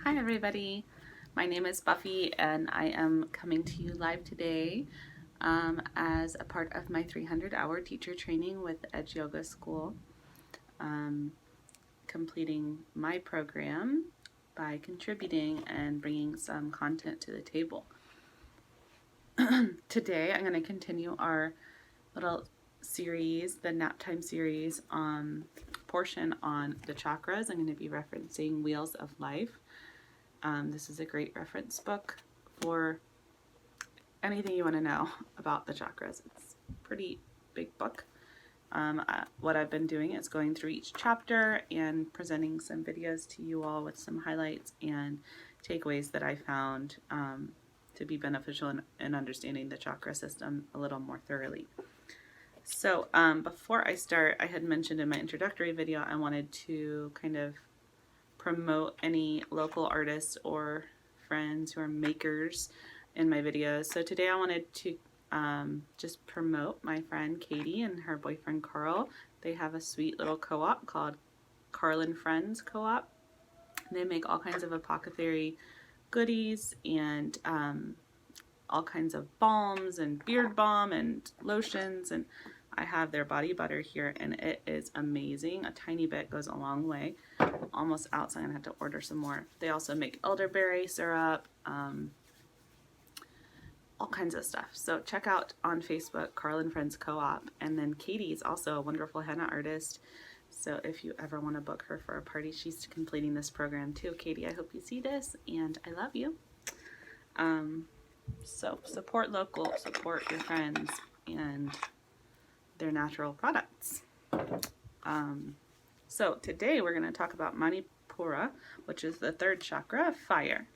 Hi everybody, my name is Buffy and I am coming to you live today as a part of my 300-hour teacher training with Edge Yoga School, completing my program by contributing and bringing some content to the table. Today I'm going to continue our little series, the nap time series portion on the chakras. I'm going to be referencing Wheels of Life. This is a great reference book for anything you want to know about the chakras. It's a pretty big book. What I've been doing is going through each chapter and presenting some videos to you all with some highlights and takeaways that I found to be beneficial in understanding the chakra system a little more thoroughly. So before I start, I had mentioned in my introductory video I wanted to kind of promote any local artists or friends who are makers in my videos. So today I wanted to just promote my friend Katie and her boyfriend Carl. They have a sweet little co-op called Carl and Friends Co-op. They make all kinds of apothecary goodies and all kinds of balms and beard balm and lotions, and I have their body butter here and it is amazing. A tiny bit goes a long way. I'm almost out, so I'm gonna have to order some more. They also make elderberry syrup, all kinds of stuff. So check out on Facebook, Carl and Friends Co-op. And then Katie's also a wonderful henna artist. So if you ever want to book her for a party, she's completing this program too. Katie, I hope you see this and I love you. So support local, support your friends and their natural products. So today we're going to talk about manipura, which is the third chakra, fire.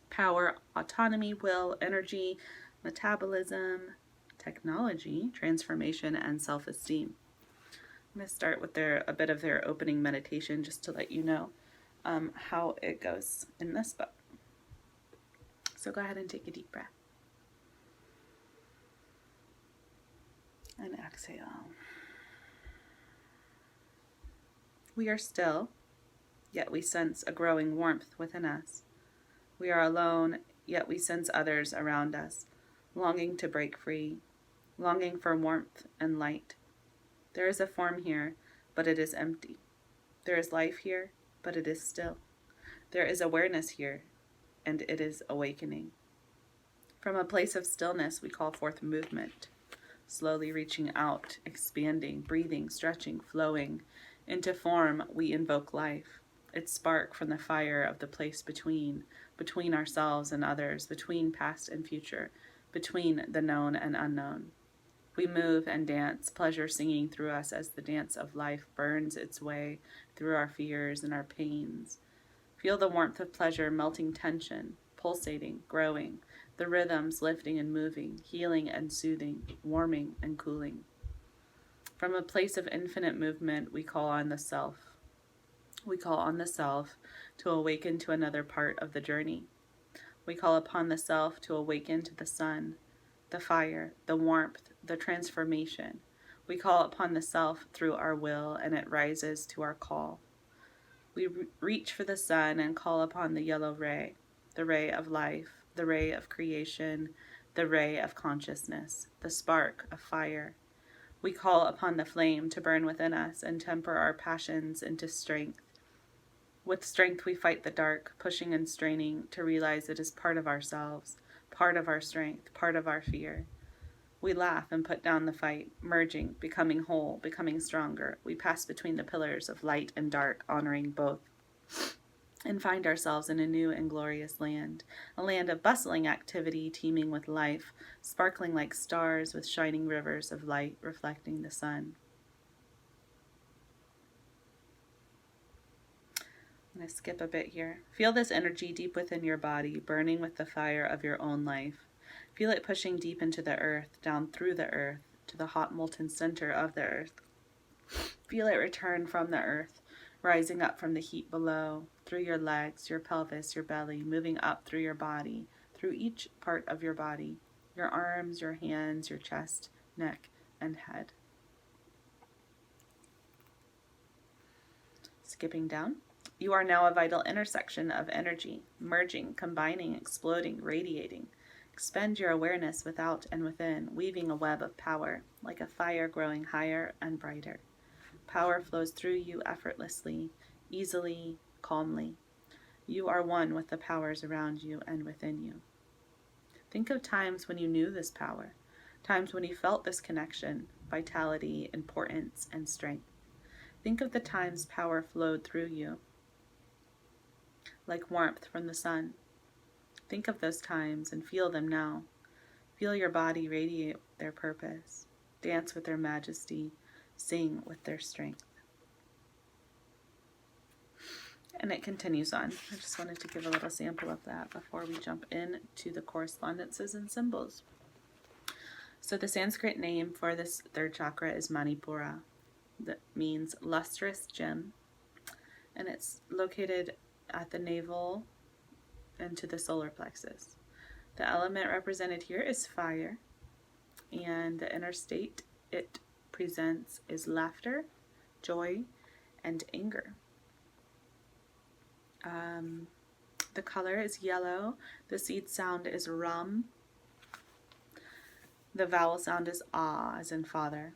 Power, autonomy, will, energy, metabolism, technology, transformation, and self-esteem. I'm going to start with a bit of their opening meditation just to let you know how it goes in this book. So go ahead and take a deep breath. And exhale. We are still, yet we sense a growing warmth within us. We are alone, yet we sense others around us, longing to break free, longing for warmth and light. There is a form here, but it is empty. There is life here, but it is still. There is awareness here, and it is awakening. From a place of stillness, we call forth movement, slowly reaching out, expanding, breathing, stretching, flowing. Into form, we invoke life, its spark from the fire of the place between ourselves and others, between past and future, between the known and unknown. We move and dance, pleasure singing through us as the dance of life burns its way through our fears and our pains. Feel the warmth of pleasure melting tension, pulsating, growing, the rhythms lifting and moving, healing and soothing, warming and cooling. From a place of infinite movement, we call on the self. We call on the self to awaken to another part of the journey. We call upon the self to awaken to the sun, the fire, the warmth, the transformation. We call upon the self through our will, and it rises to our call. We reach for the sun and call upon the yellow ray, the ray of life, the ray of creation, the ray of consciousness, the spark of fire. We call upon the flame to burn within us and temper our passions into strength. With strength we fight the dark, pushing and straining to realize it is part of ourselves, part of our strength, part of our fear. We laugh and put down the fight, merging, becoming whole, becoming stronger. We pass between the pillars of light and dark, honoring both, and find ourselves in a new and glorious land, a land of bustling activity, teeming with life, sparkling like stars with shining rivers of light reflecting the sun. I'm going to skip a bit here. Feel this energy deep within your body, burning with the fire of your own life. Feel it pushing deep into the earth, down through the earth, to the hot molten center of the earth. Feel it return from the earth, rising up from the heat below, through your legs, your pelvis, your belly, moving up through your body, through each part of your body, your arms, your hands, your chest, neck, and head. Skipping down. You are now a vital intersection of energy, merging, combining, exploding, radiating. Expend your awareness without and within, weaving a web of power, like a fire growing higher and brighter. Power flows through you effortlessly, easily, calmly. You are one with the powers around you and within you. Think of times when you knew this power, times when you felt this connection, vitality, importance, and strength. Think of the times power flowed through you, like warmth from the sun. Think of those times and feel them now. Feel your body radiate their purpose, dance with their majesty, sing with their strength. And it continues on. I just wanted to give a little sample of that before we jump into the correspondences and symbols. So the Sanskrit name for this third chakra is manipura. That means lustrous gem. And it's located at the navel and to the solar plexus. The element represented here is fire. And the inner state it presents is laughter, joy, and anger. The color is yellow. The seed sound is rum. The vowel sound is ah, as in father.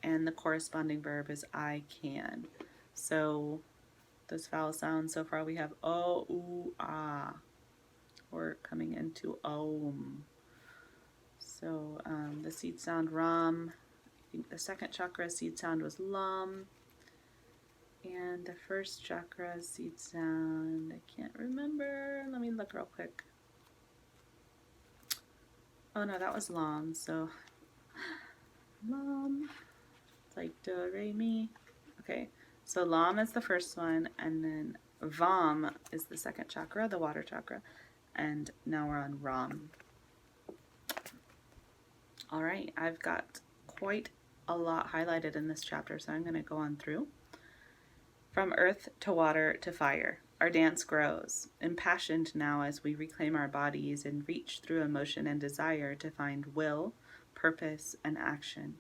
And the corresponding verb is I can. So those vowel sounds, so far we have o, u, ah. We're coming into om. So the seed sound ram. I think the second chakra seed sound was lam. And the first chakra seed sound, I can't remember. Let me look real quick. Oh no, that was lam. So lam, it's like do, re, mi. Okay, so lam is the first one, and then vam is the second chakra, the water chakra. And now we're on ram. All right, I've got quite a lot highlighted in this chapter, so I'm going to go on through. From earth to water to fire, our dance grows, impassioned now as we reclaim our bodies and reach through emotion and desire to find will, purpose, and action.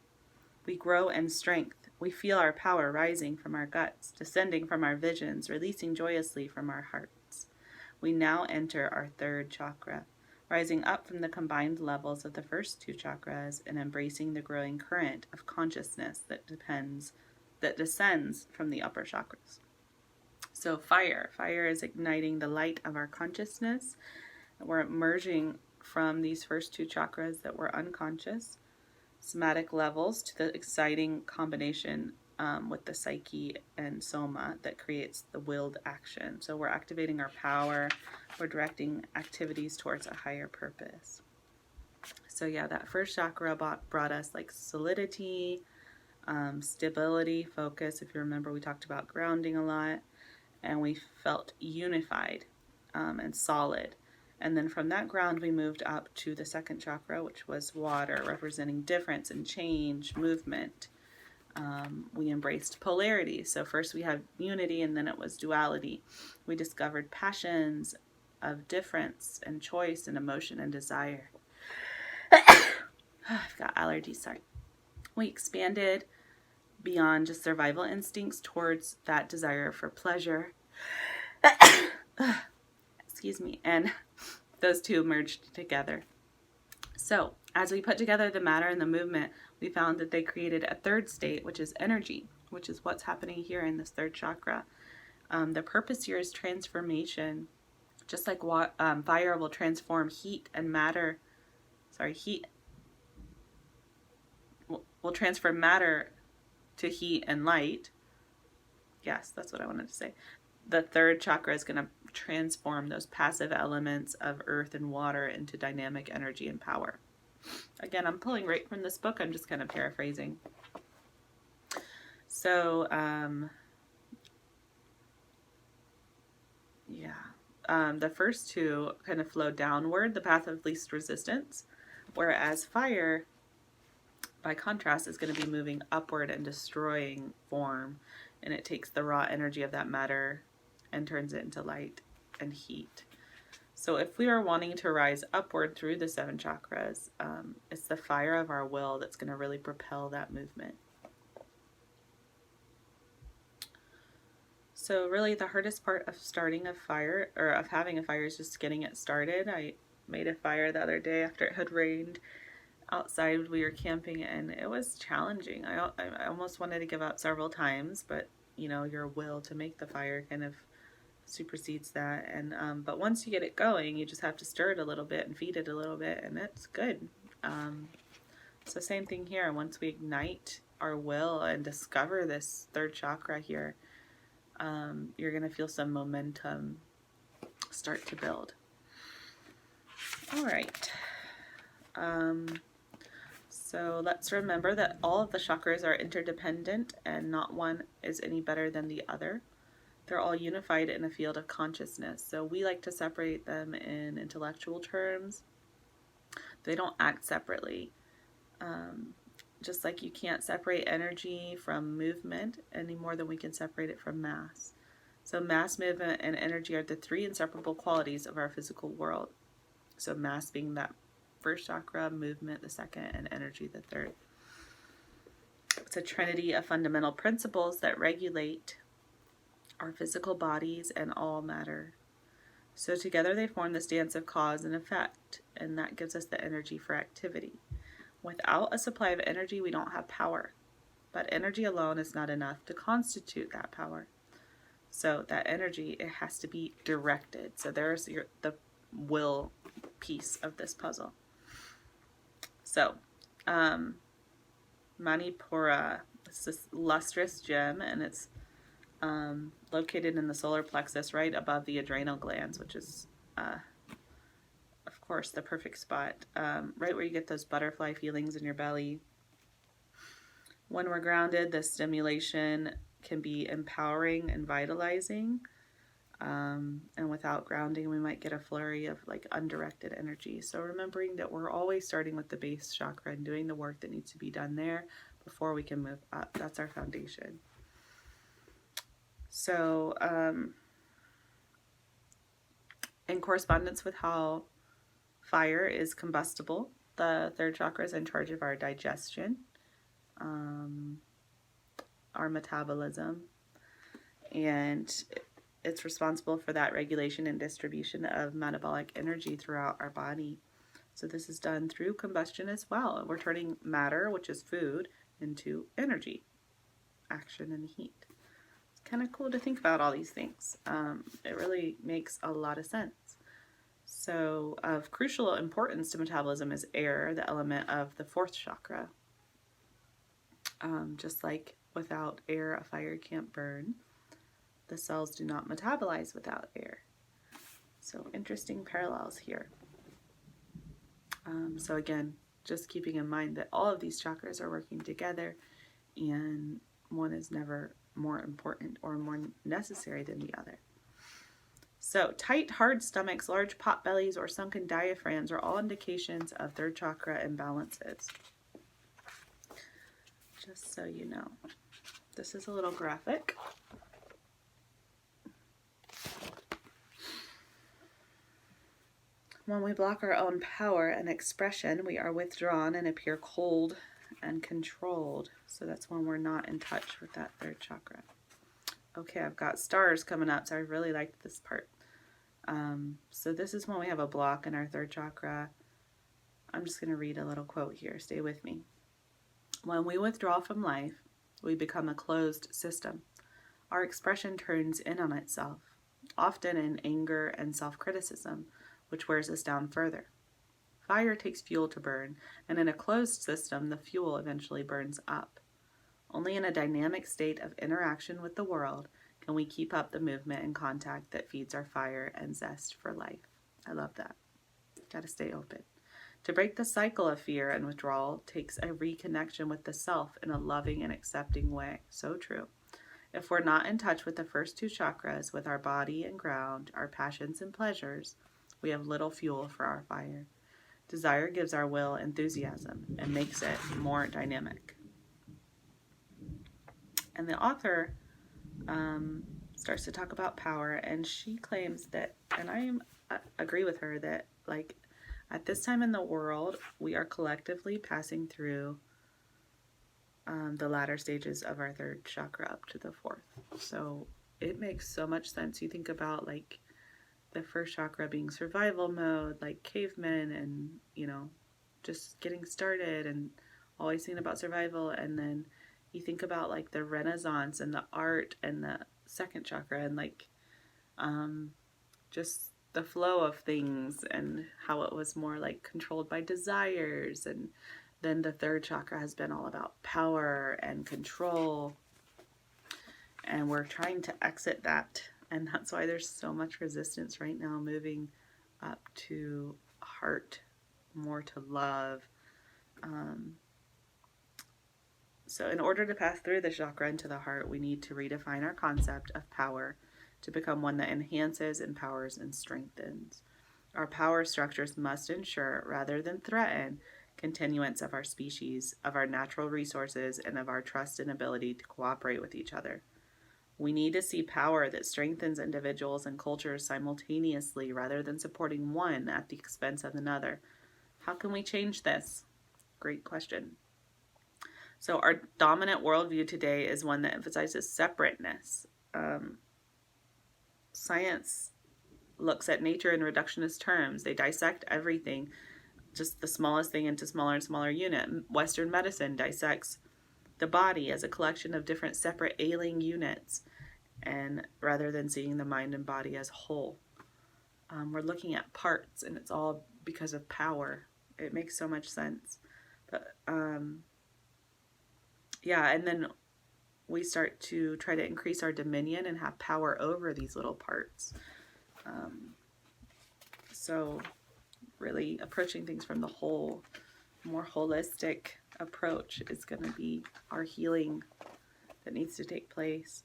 We grow in strength. We feel our power rising from our guts, descending from our visions, releasing joyously from our hearts. We now enter our third chakra, rising up from the combined levels of the first two chakras and embracing the growing current of consciousness that descends from the upper chakras. So fire is igniting the light of our consciousness. We're emerging from these first two chakras that were unconscious, somatic levels, to the exciting combination with the psyche and soma that creates the willed action. So we're activating our power, we're directing activities towards a higher purpose. So yeah, that first chakra brought us like solidity, stability, focus. If you remember, we talked about grounding a lot, and we felt unified and solid. And then from that ground, we moved up to the second chakra, which was water, representing difference and change, movement. We embraced polarity. So first we had unity, and then it was duality. We discovered passions of difference and choice and emotion and desire. I've got allergies, sorry. We expanded beyond just survival instincts towards that desire for pleasure. Excuse me. And those two merged together. So as we put together the matter and the movement, we found that they created a third state, which is energy, which is what's happening here in this third chakra. The purpose here is transformation. Just like fire will transform heat and matter. Heat will transfer matter to heat and light. Yes, that's what I wanted to say. The third chakra is going to transform those passive elements of earth and water into dynamic energy and power. Again, I'm pulling right from this book. I'm just kind of paraphrasing. So, the first two kind of flow downward, the path of least resistance, whereas fire, by contrast, is going to be moving upward and destroying form, and it takes the raw energy of that matter and turns it into light and heat. So if we are wanting to rise upward through the 7 chakras, it's the fire of our will that's going to really propel that movement. So really the hardest part of starting a fire, or of having a fire, is just getting it started. I made a fire the other day after it had rained outside. We were camping and it was challenging. I almost wanted to give up several times, but you know, your will to make the fire kind of supersedes that. And but once you get it going, you just have to stir it a little bit and feed it a little bit, and it's good. So same thing here. Once we ignite our will and discover this third chakra here, you're going to feel some momentum start to build. All right. So let's remember that all of the chakras are interdependent and not one is any better than the other. They're all unified in a field of consciousness. So we like to separate them in intellectual terms. They don't act separately. Just like you can't separate energy from movement any more than we can separate it from mass. So mass, movement, and energy are the three inseparable qualities of our physical world. So mass being that first chakra, movement the second, and energy the third. It's a trinity of fundamental principles that regulate our physical bodies and all matter. So together they form this dance of cause and effect, and that gives us the energy for activity. Without a supply of energy, we don't have power. But energy alone is not enough to constitute that power. So that energy, it has to be directed. So there's the will piece of this puzzle. So, manipura, it's this lustrous gem, and it's located in the solar plexus right above the adrenal glands, which is of course the perfect spot, right where you get those butterfly feelings in your belly. When we're grounded, the stimulation can be empowering and vitalizing, and without grounding we might get a flurry of like undirected energy. So remembering that we're always starting with the base chakra and doing the work that needs to be done there before we can move up. That's our foundation. So in correspondence with how fire is combustible, the third chakra is in charge of our digestion, our metabolism, and it's responsible for that regulation and distribution of metabolic energy throughout our body. So this is done through combustion as well. We're turning matter, which is food, into energy, action, and heat. It's kind of cool to think about all these things. It really makes a lot of sense. So of crucial importance to metabolism is air, the element of the fourth chakra. Just like without air, a fire can't burn. The cells do not metabolize without air. So interesting parallels here. So again, just keeping in mind that all of these chakras are working together, and one is never more important or more necessary than the other. So tight, hard stomachs, large pot bellies, or sunken diaphragms are all indications of third chakra imbalances. Just so you know. This is a little graphic. When we block our own power and expression, we are withdrawn and appear cold and controlled. So that's when we're not in touch with that third chakra. Okay, I've got stars coming up, so I really liked this part. So this is when we have a block in our third chakra. I'm just going to read a little quote here. Stay with me. When we withdraw from life, we become a closed system. Our expression turns in on itself, often in anger and self-criticism, which wears us down further. Fire takes fuel to burn, and in a closed system, the fuel eventually burns up. Only in a dynamic state of interaction with the world can we keep up the movement and contact that feeds our fire and zest for life. I love that. Got to stay open. To break the cycle of fear and withdrawal takes a reconnection with the self in a loving and accepting way. So true. If we're not in touch with the first two chakras, with our body and ground, our passions and pleasures, we have little fuel for our fire. Desire gives our will enthusiasm and makes it more dynamic. And the author starts to talk about power, and she claims that, and I agree with her, that like at this time in the world, we are collectively passing through the latter stages of our third chakra up to the fourth. So it makes so much sense. You think about like the first chakra being survival mode, like cavemen, and just getting started and always thinking about survival. And then you think about like the Renaissance and the art and the second chakra, and like just the flow of things and how it was more like controlled by desires. And then the third chakra has been all about power and control, and we're trying to exit that. And that's why there's so much resistance right now, moving up to heart, more to love. So in order to pass through the chakra into the heart, we need to redefine our concept of power to become one that enhances, empowers, and strengthens. Our power structures must ensure, rather than threaten, continuance of our species, of our natural resources, and of our trust and ability to cooperate with each other. We need to see power that strengthens individuals and cultures simultaneously rather than supporting one at the expense of another. How can we change this? Great question. So our dominant worldview today is one that emphasizes separateness. Science looks at nature in reductionist terms. They dissect everything, just the smallest thing, into smaller and smaller unit. Western medicine dissects the body as a collection of different separate ailing units, and rather than seeing the mind and body as whole. We're looking at parts, and it's all because of power. It makes so much sense. But yeah, and then we start to try to increase our dominion and have power over these little parts. So really approaching things from the whole, more holistic approach is going to be our healing that needs to take place.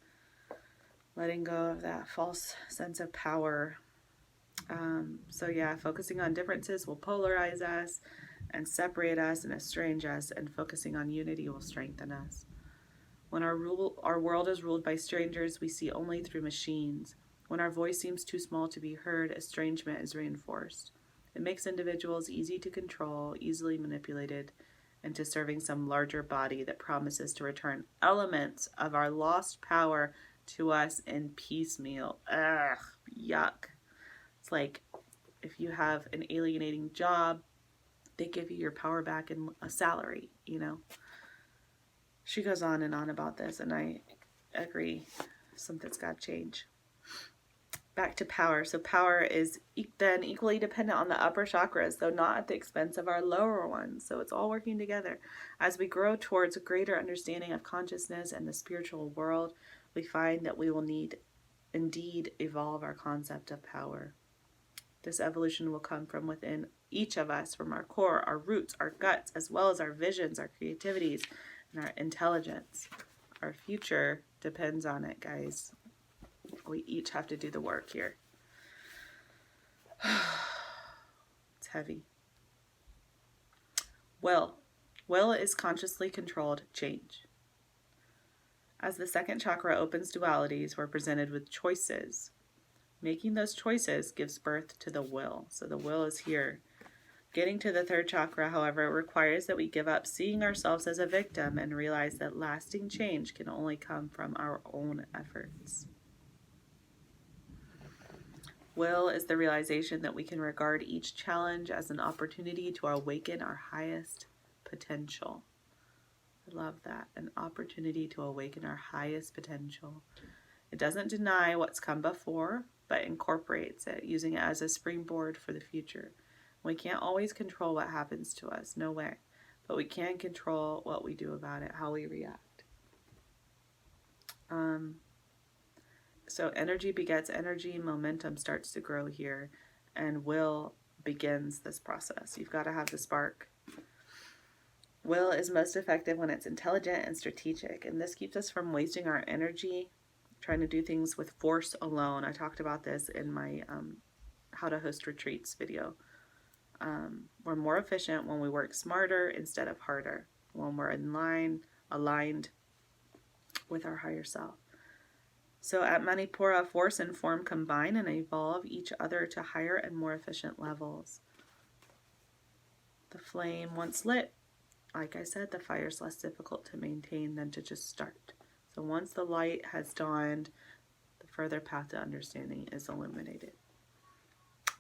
Letting go of that false sense of power. So yeah, focusing on differences will polarize us and separate us and estrange us, and focusing on unity will strengthen us. When our world is ruled by strangers, we see only through machines. When our voice seems too small to be heard, estrangement is reinforced. It makes individuals easy to control, easily manipulated into serving some larger body that promises to return elements of our lost power to us in piecemeal. Ugh, yuck. It's like if you have an alienating job, they give you your power back in a salary, She goes on and on about this, and I agree. Something's got to change. Back to power. So power is then equally dependent on the upper chakras, though not at the expense of our lower ones. So it's all working together. As we grow towards a greater understanding of consciousness and the spiritual world, we find that we will need indeed evolve our concept of power. This evolution will come from within each of us, from our core, our roots, our guts, as well as our visions, our creativities, and our intelligence. Our future depends on it, guys. We each have to do the work here. It's heavy. Will. Will is consciously controlled change. As the second chakra opens dualities, we're presented with choices. Making those choices gives birth to the will. So the will is here. Getting to the third chakra, however, requires that we give up seeing ourselves as a victim and realize that lasting change can only come from our own efforts. Will is the realization that we can regard each challenge as an opportunity to awaken our highest potential. I love that. An opportunity to awaken our highest potential. It doesn't deny what's come before, but incorporates it, using it as a springboard for the future. We can't always control what happens to us, no way. But we can control what we do about it, how we react. So energy begets energy, momentum starts to grow here, and will begins this process. You've got to have the spark. Will is most effective when it's intelligent and strategic, and this keeps us from wasting our energy trying to do things with force alone. I talked about this in my how to host retreats video. We're more efficient when we work smarter instead of harder, when we're aligned with our higher self. So at manipura, force and form combine and evolve each other to higher and more efficient levels. The flame, once lit, like I said, the fire is less difficult to maintain than to just start. So once the light has dawned, the further path to understanding is illuminated.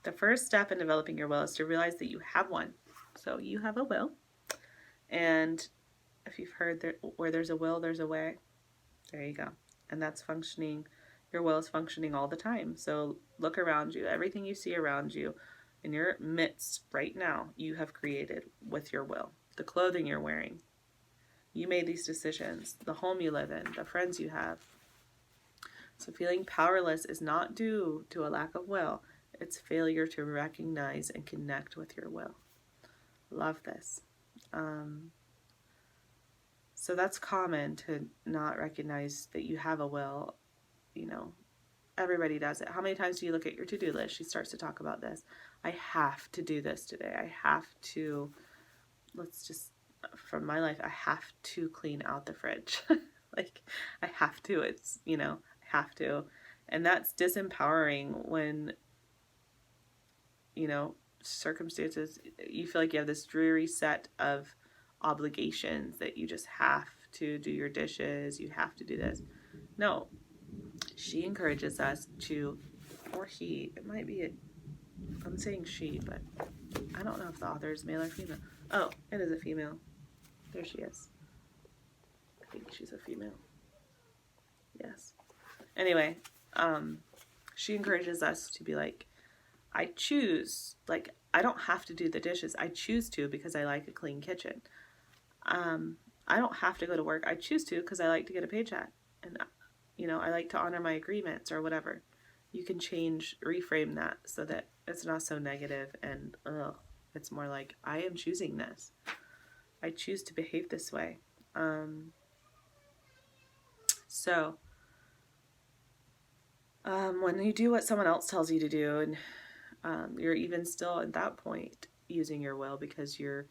The first step in developing your will is to realize that you have one. So you have a will. And if you've heard that where there's a will, there's a way. There you go. And that's functioning. Your will is functioning all the time. So look around you. Everything you see around you in your midst right now, you have created with your will. The clothing you're wearing. You made these decisions. The home you live in. The friends you have. So feeling powerless is not due to a lack of will. It's failure to recognize and connect with your will. Love this. So that's common to not recognize that you have a will. You know, everybody does it. How many times do you look at your to-do list? She starts to talk about this. I have to do this today. I have to, from my life, I have to clean out the fridge. Like, I have to. It's, I have to. And that's disempowering when, circumstances, you feel like you have this dreary set of obligations that you just have to do your dishes, you have to do this. No, she encourages us to, or he, it might be I'm saying she, but I don't know if the author is male or female. Oh, it is a female. There she is. I think she's a female. Yes. Anyway, she encourages us to be like, I choose, like, I don't have to do the dishes. I choose to because I like a clean kitchen. I don't have to go to work. I choose to because I like to get a paycheck. And, I like to honor my agreements or whatever. You can reframe that so that it's not so negative and, it's more like, I am choosing this. I choose to behave this way. When you do what someone else tells you to do, and you're even still at that point using your will because you're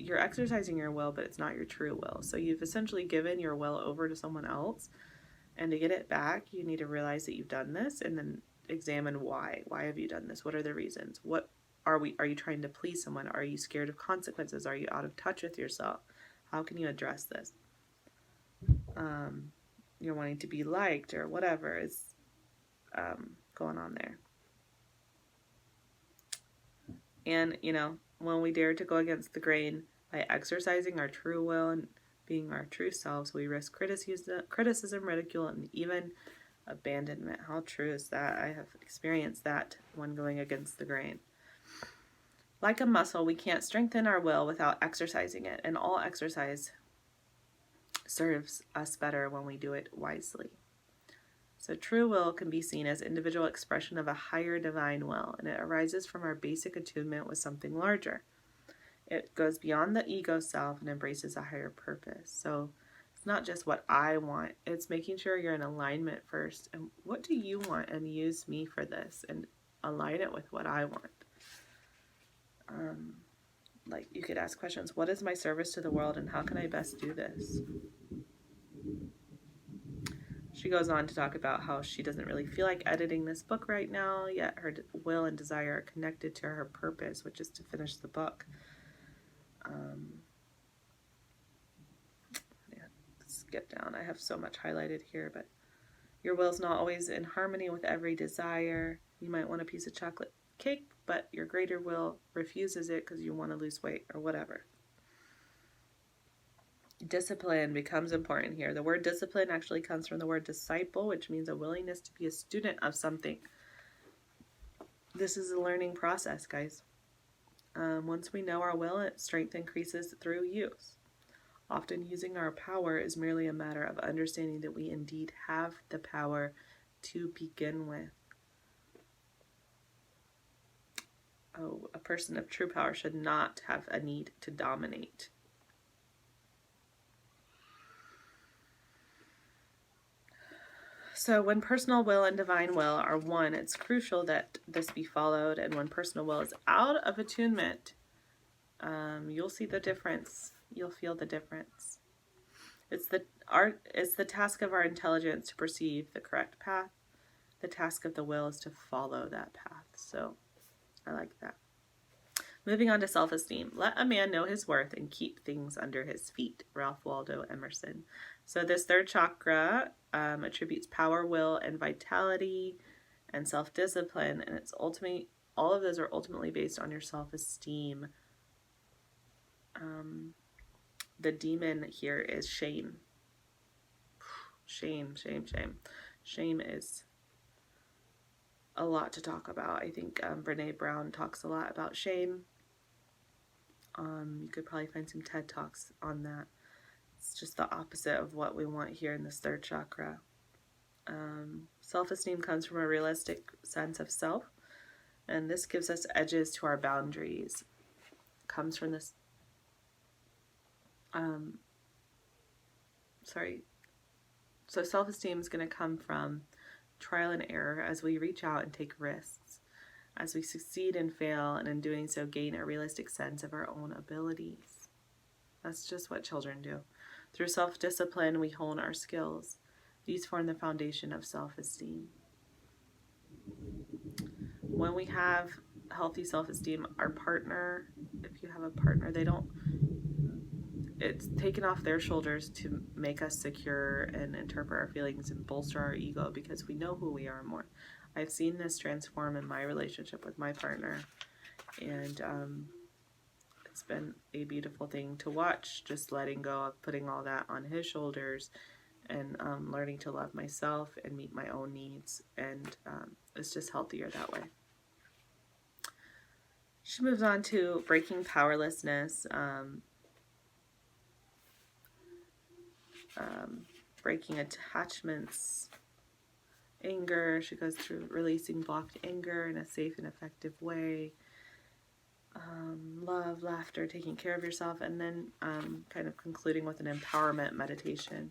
exercising your will, but it's not your true will. So you've essentially given your will over to someone else, and to get it back, you need to realize that you've done this and then examine why. Why have you done this? What are the reasons? What are you trying to please someone? Are you scared of consequences? Are you out of touch with yourself? How can you address this? You're wanting to be liked or whatever is going on there. And, when we dare to go against the grain by exercising our true will and being our true selves, we risk criticism, ridicule, and even abandonment. How true is that? I have experienced that when going against the grain. Like a muscle, we can't strengthen our will without exercising it, and all exercise serves us better when we do it wisely. So true will can be seen as individual expression of a higher divine will, and it arises from our basic attunement with something larger. It goes beyond the ego self and embraces a higher purpose. So it's not just what I want, it's making sure you're in alignment first. And what do you want? And use me for this and align it with what I want. Like you could ask questions, what is my service to the world and how can I best do this? She goes on to talk about how she doesn't really feel like editing this book right now, yet her will and desire are connected to her purpose, which is to finish the book. Skip down. I have so much highlighted here, but your will's not always in harmony with every desire. You might want a piece of chocolate cake, but your greater will refuses it because you want to lose weight or whatever. Discipline becomes important here. The word discipline actually comes from the word disciple, which means a willingness to be a student of something. This is a learning process, guys. Once we know our will, strength increases through use. Often using our power is merely a matter of understanding that we indeed have the power to begin with. A person of true power should not have a need to dominate. So when personal will and divine will are one, it's crucial that this be followed. And when personal will is out of attunement, you'll see the difference. You'll feel the difference. It's the task of our intelligence to perceive the correct path. The task of the will is to follow that path. So I like that. Moving on to self-esteem. Let a man know his worth and keep things under his feet. Ralph Waldo Emerson. So this third chakra attributes power, will, and vitality and self-discipline. And it's ultimately, all of those are ultimately based on your self-esteem. The demon here is shame. Shame, shame, shame. Shame is a lot to talk about. I think Brene Brown talks a lot about shame. You could probably find some TED Talks on that. It's just the opposite of what we want here in this third chakra. Self-esteem comes from a realistic sense of self, and this gives us edges to our boundaries. It comes from this, so self-esteem is going to come from trial and error as we reach out and take risks. As we succeed and fail, and in doing so gain a realistic sense of our own abilities. That's just what children do. Through self-discipline, we hone our skills. These form the foundation of self-esteem. When we have healthy self-esteem, our partner, if you have a partner, it's taken off their shoulders to make us secure and interpret our feelings and bolster our ego because we know who we are more. I've seen this transform in my relationship with my partner, and it's been a beautiful thing to watch, just letting go of putting all that on his shoulders and learning to love myself and meet my own needs, and it's just healthier that way. She moves on to breaking powerlessness, breaking attachments, anger. She goes through releasing blocked anger in a safe and effective way. Love, laughter, taking care of yourself, and then kind of concluding with an empowerment meditation.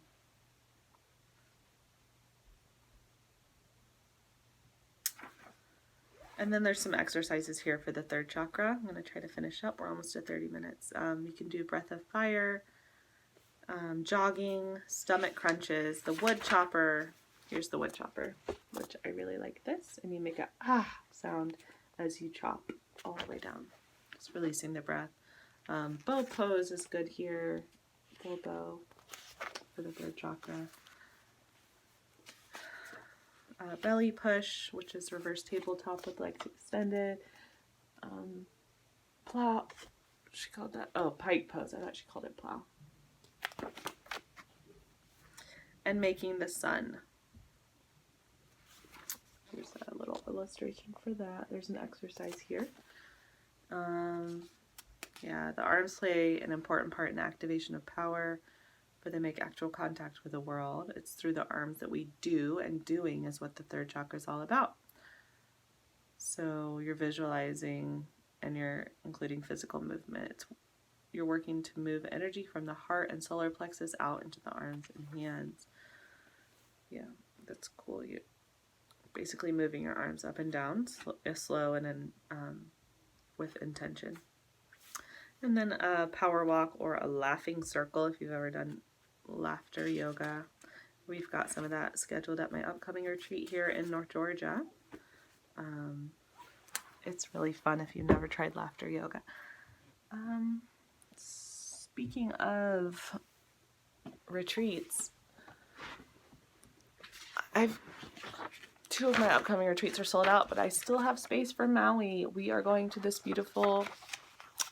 And then there's some exercises here for the third chakra. I'm going to try to finish up. We're almost at 30 minutes. You can do breath of fire, jogging, stomach crunches, the wood chopper. Here's the wood chopper, which I really like this. And you make a ah sound as you chop all the way down. Just releasing the breath. Bow pose is good here. Full bow for the third chakra. Belly push, which is reverse tabletop with legs extended. Plow. She called that, oh, pike pose. I thought she called it plow. And making the sun. Here's a little illustration for that. There's an exercise here. Yeah, the arms play an important part in activation of power, but they make actual contact with the world. It's through the arms that we do, and doing is what the third chakra is all about. So you're visualizing and you're including physical movement. You're working to move energy from the heart and solar plexus out into the arms and hands. Yeah, that's cool. You basically moving your arms up and down, slow and then with intention. And then a power walk or a laughing circle if you've ever done laughter yoga. We've got some of that scheduled at my upcoming retreat here in North Georgia. It's really fun if you've never tried laughter yoga. Speaking of retreats, two of my upcoming retreats are sold out, but I still have space for Maui. We are going to this beautiful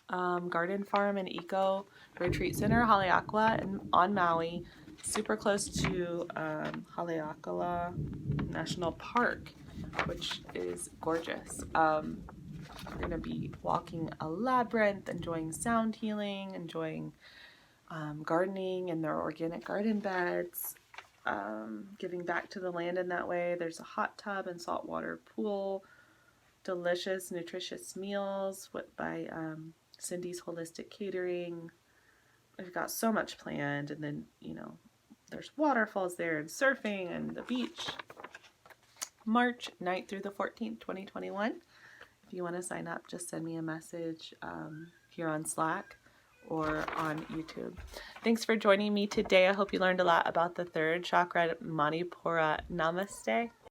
garden farm and eco retreat center, Haleakala, and on Maui, super close to Haleakala National Park, which is gorgeous. We're going to be walking a labyrinth, enjoying sound healing, enjoying gardening in their organic garden beds, giving back to the land in that way. There's a hot tub and saltwater pool, delicious, nutritious meals by Cindy's Holistic Catering. We've got so much planned, and then, you know, there's waterfalls there and surfing and the beach. March 9th through the 14th, 2021. If you want to sign up, just send me a message here on Slack or on YouTube. Thanks for joining me today. I hope you learned a lot about the third chakra, manipura. Namaste.